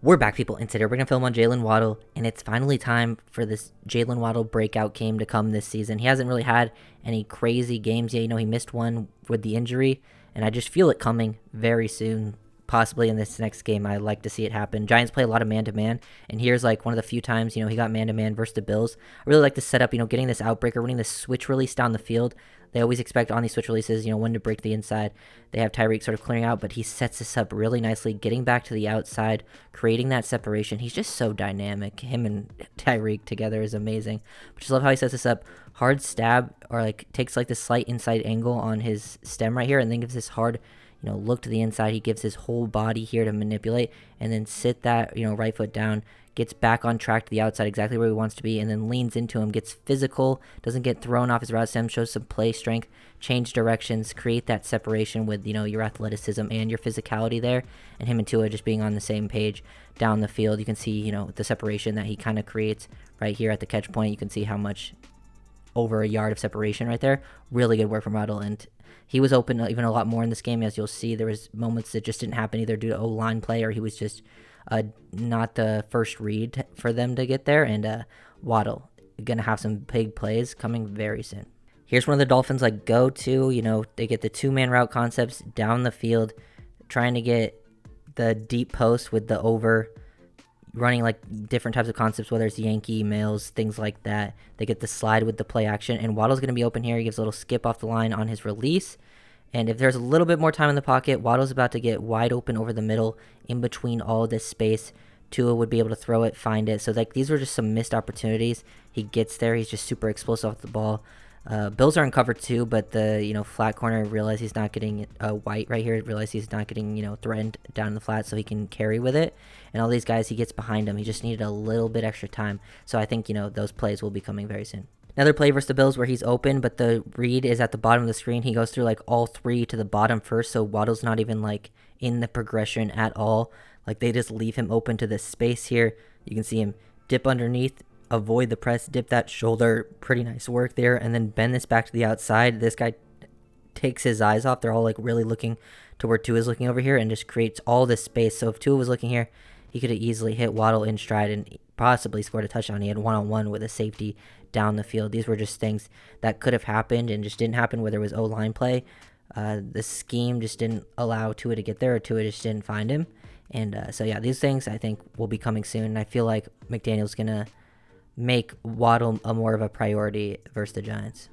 We're back, people, and today we're going to film on Jaylen Waddle, and it's finally time for this Jaylen Waddle breakout game to come this season. He hasn't really had any crazy games yet. You know, he missed one with the injury, and I just feel it coming very soon, possibly in this next game. I like to see it happen. Giants play a lot of man-to-man, and here's like one of the few times, he got man-to-man versus the Bills. I really like the setup, getting this outbreaker, winning this switch release down the field. They always expect on these switch releases, when to break to the inside. They have Tyreek sort of clearing out, but he sets this up really nicely, getting back to the outside, creating that separation. He's just so dynamic. Him and Tyreek together is amazing. But just love how he sets this up. Hard stab, or takes this slight inside angle on his stem right here, and then gives this hard, look to the inside. He gives his whole body here to manipulate, and then sit that, right foot down. Gets back on track to the outside, exactly where he wants to be, and then leans into him, gets physical, doesn't get thrown off his route stem, shows some play strength, change directions, create that separation with, your athleticism and your physicality there, and him and Tua just being on the same page down the field. You can see, the separation that he kind of creates right here at the catch point. You can see how much over a yard of separation right there. Really good work from Waddle, and he was open even a lot more in this game. As you'll see, there was moments that just didn't happen either due to O-line play, or he was just not the first read for them to get there. And Waddle gonna have some big plays coming very soon. Here's one of the Dolphins go to. They get the two-man route concepts down the field, trying to get the deep post with the over, running different types of concepts, whether it's Yankee, Mails, things like that. They get the slide with the play action, and Waddle's gonna be open here. He gives a little skip off the line on his release. And if there's a little bit more time in the pocket, Waddle's about to get wide open over the middle in between all of this space. Tua would be able to throw it, find it. So these were just some missed opportunities. He gets there. He's just super explosive off the ball. Bills are in cover too, but the flat corner realized he's not getting white right here. Realized he's not getting threatened down in the flat, so he can carry with it. And all these guys, he gets behind him. He just needed a little bit extra time. So I think those plays will be coming very soon. Another play versus the Bills where he's open, but the read is at the bottom of the screen. He goes through all three to the bottom first, so Waddle's not even in the progression at all. They just leave him open to this space here. You can see him dip underneath, avoid the press, dip that shoulder. Pretty nice work there, and then bend this back to the outside. This guy takes his eyes off. They're all really looking to where Tua is looking over here, and just creates all this space. So if Tua was looking here, he could have easily hit Waddle in stride and possibly scored a touchdown. He had one-on-one with a safety down the field. These were just things that could have happened and just didn't happen where there was O-line play. The scheme just didn't allow Tua to get there, or Tua just didn't find him. And so yeah, these things I think will be coming soon. And I feel like McDaniel's going to make Waddle more of a priority versus the Giants.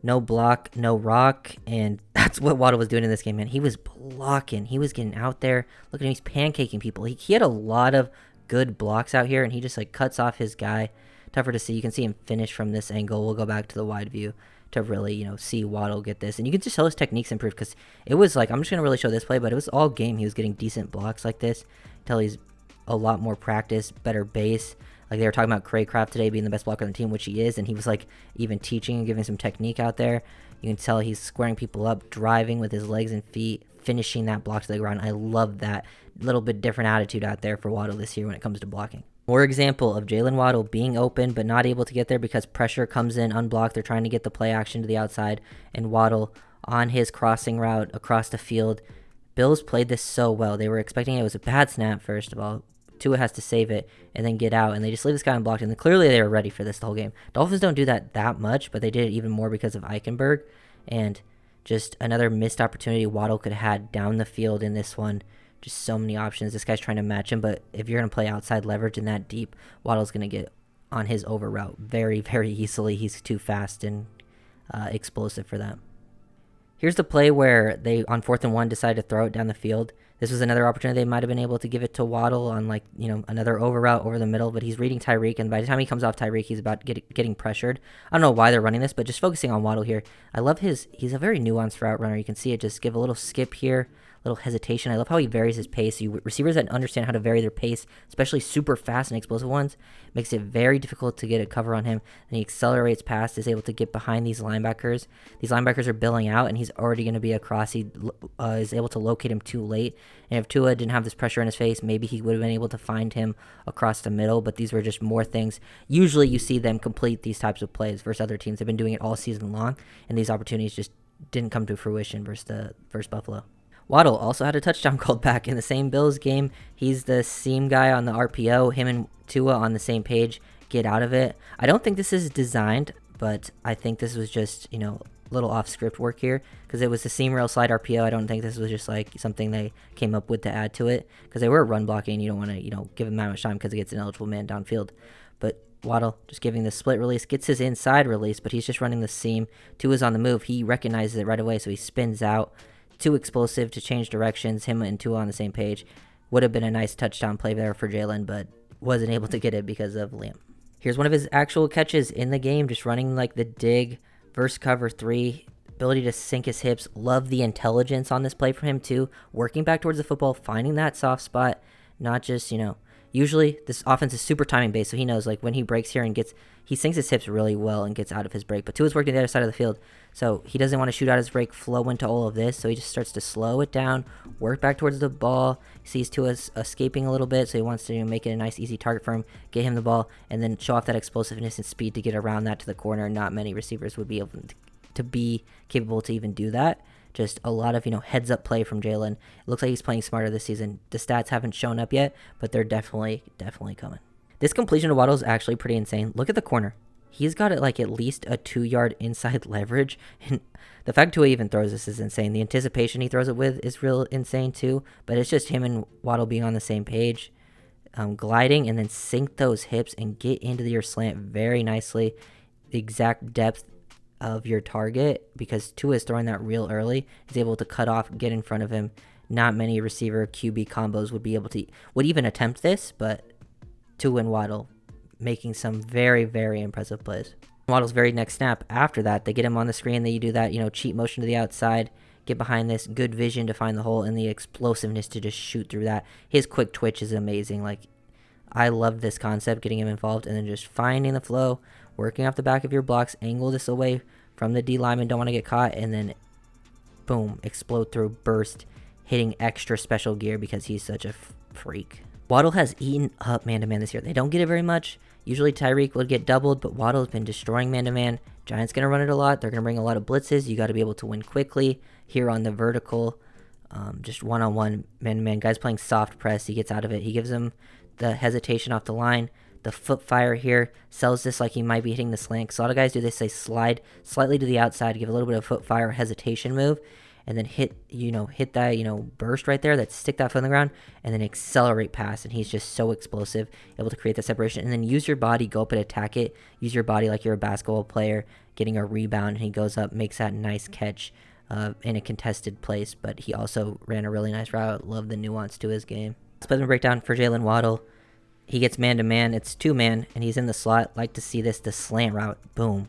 No block, no rock, and that's what Waddle was doing in this game, man. He was blocking. He was getting out there. Look at him. He's pancaking people. He had a lot of good blocks out here, and he just cuts off his guy. Tougher to see. You can see him finish from this angle. We'll go back to the wide view to really, see Waddle get this. And you can just tell his techniques improved, because it was I'm just going to really show this play, but it was all game. He was getting decent blocks like this. Tell he's a lot more practice, better base. They were talking about Craycraft today being the best blocker on the team, which he is, and he was even teaching and giving some technique out there. You can tell he's squaring people up, driving with his legs and feet, finishing that block to the ground. I love that little bit different attitude out there for Waddle this year when it comes to blocking. More example of Jaylen Waddle being open but not able to get there because pressure comes in unblocked. They're trying to get the play action to the outside, and Waddle on his crossing route across the field. Bills played this so well. They were expecting it was a bad snap, first of all. Tua has to save it and then get out, and they just leave this guy unblocked, and clearly they were ready for this the whole game. Dolphins don't do that much, but they did it even more because of Eichenberg, and just another missed opportunity Waddle could have had down the field in this one. Just so many options. This guy's trying to match him, but if you're going to play outside leverage in that deep, Waddle's going to get on his over route very, very easily. He's too fast and explosive for that. Here's the play where they, on 4th and 1, decided to throw it down the field. This was another opportunity they might have been able to give it to Waddle on another over route over the middle, but he's reading Tyreek, and by the time he comes off Tyreek, he's about getting pressured. I don't know why they're running this, but just focusing on Waddle here. I love he's a very nuanced route runner. You can see it just give a little skip here, little hesitation. I love how he varies his pace. Receivers that understand how to vary their pace, especially super fast and explosive ones, makes it very difficult to get a cover on him. And he accelerates past, is able to get behind these linebackers. These linebackers are billing out, and he's already going to be across. He is able to locate him too late. And if Tua didn't have this pressure in his face, maybe he would have been able to find him across the middle. But these were just more things. Usually you see them complete these types of plays versus other teams. They've been doing it all season long, and these opportunities just didn't come to fruition versus Buffalo. Waddle also had a touchdown called back in the same Bills game. He's the seam guy on the RPO. Him and Tua on the same page. Get out of it. I don't think this is designed, but I think this was just, little off script work here because it was the seam rail slide RPO. I don't think this was just like something they came up with to add to it because they were run blocking. You don't want to, give him that much time because it gets an eligible man downfield. But Waddle just giving the split release, gets his inside release, but he's just running the seam. Tua's on the move. He recognizes it right away, so he spins out. Too explosive to change directions. Him and Tua on the same page. Would have been a nice touchdown play there for Jaylen, but wasn't able to get it because of Liam. Here's one of his actual catches in the game, just running like the dig versus cover 3. Ability to sink his hips. Love the intelligence on this play from him too. Working back towards the football, finding that soft spot, not just, usually this offense is super timing based, so he knows like when he breaks here and he sinks his hips really well and gets out of his break. But Tua's working the other side of the field, so he doesn't want to shoot out his break, flow into all of this, so he just starts to slow it down, work back towards the ball. He sees Tua escaping a little bit, so he wants to make it a nice easy target for him, get him the ball, and then show off that explosiveness and speed to get around that to the corner. Not many receivers would be able to be capable to even do that. Just a lot of, heads up play from Jaylen. It looks like he's playing smarter this season. The stats haven't shown up yet, but they're definitely coming. This completion to Waddle is actually pretty insane. Look at the corner. He's got it like at least a 2-yard inside leverage. And the fact Tua even throws this is insane. The anticipation he throws it with is real insane too. But it's just him and Waddle being on the same page. Gliding and then sink those hips and get into your slant very nicely. The exact depth of your target, because Tua is throwing that real early. He's able to cut off, get in front of him. Not many receiver QB combos would even attempt this, but Tua and Waddle making some very, very impressive plays. Waddle's very next snap, after that, they get him on the screen, then you do that, cheat motion to the outside, get behind this, good vision to find the hole, and the explosiveness to just shoot through that. His quick twitch is amazing. Like, I love this concept, getting him involved, and then just finding the flow, working off the back of your blocks, angle this away from the D lineman, don't want to get caught, and then boom, explode through, burst, hitting extra special gear because he's such a freak. Waddle has eaten up man-to-man this year. They don't get it very much. Usually Tyreek would get doubled, but Waddle has been destroying man-to-man. Giants going to run it a lot. They're going to bring a lot of blitzes. You got to be able to win quickly. Here on the vertical, just one-on-one man-to-man. Guy's playing soft press. He gets out of it. He gives him the hesitation off the line. The foot fire here sells this like he might be hitting the slant. Because a lot of guys do this. They slide slightly to the outside, give a little bit of foot fire hesitation move, and then hit that, burst right there, that stick that foot on the ground, and then accelerate pass. And he's just so explosive, able to create that separation. And then use your body, go up and attack it. Use your body like you're a basketball player, getting a rebound, and he goes up, makes that nice catch in a contested place. But he also ran a really nice route. Love the nuance to his game. Let's play the breakdown for Jaylen Waddle. He gets man-to-man. It's 2-man, and he's in the slot. Like to see this, the slant route. Boom.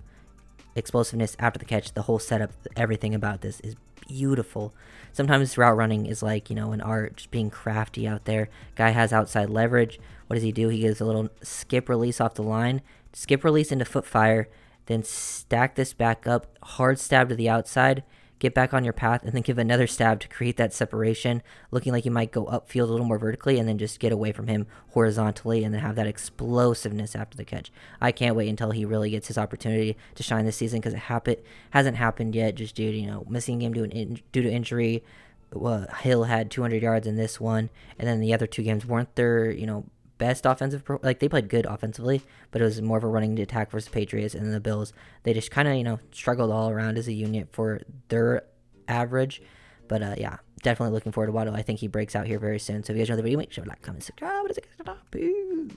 Explosiveness after the catch. The whole setup, everything about this is beautiful. Sometimes route running is like, an art, just being crafty out there. Guy has outside leverage. What does he do? He gives a little skip release off the line. Skip release into foot fire. Then stack this back up. Hard stab to the outside. Get back on your path, and then give another stab to create that separation, looking like you might go upfield a little more vertically, and then just get away from him horizontally, and then have that explosiveness after the catch. I can't wait until he really gets his opportunity to shine this season, because it hasn't happened yet, just due to, missing game due to injury. Hill had 200 yards in this one, and then the other two games weren't their, best offensive, they played good offensively, but it was more of a running attack versus Patriots, and then the Bills, they just kind of, struggled all around as a unit for their average. But yeah, definitely looking forward to Waddle. I think he breaks out here very soon. So if you guys know the video, make sure to like, comment, subscribe. Peace.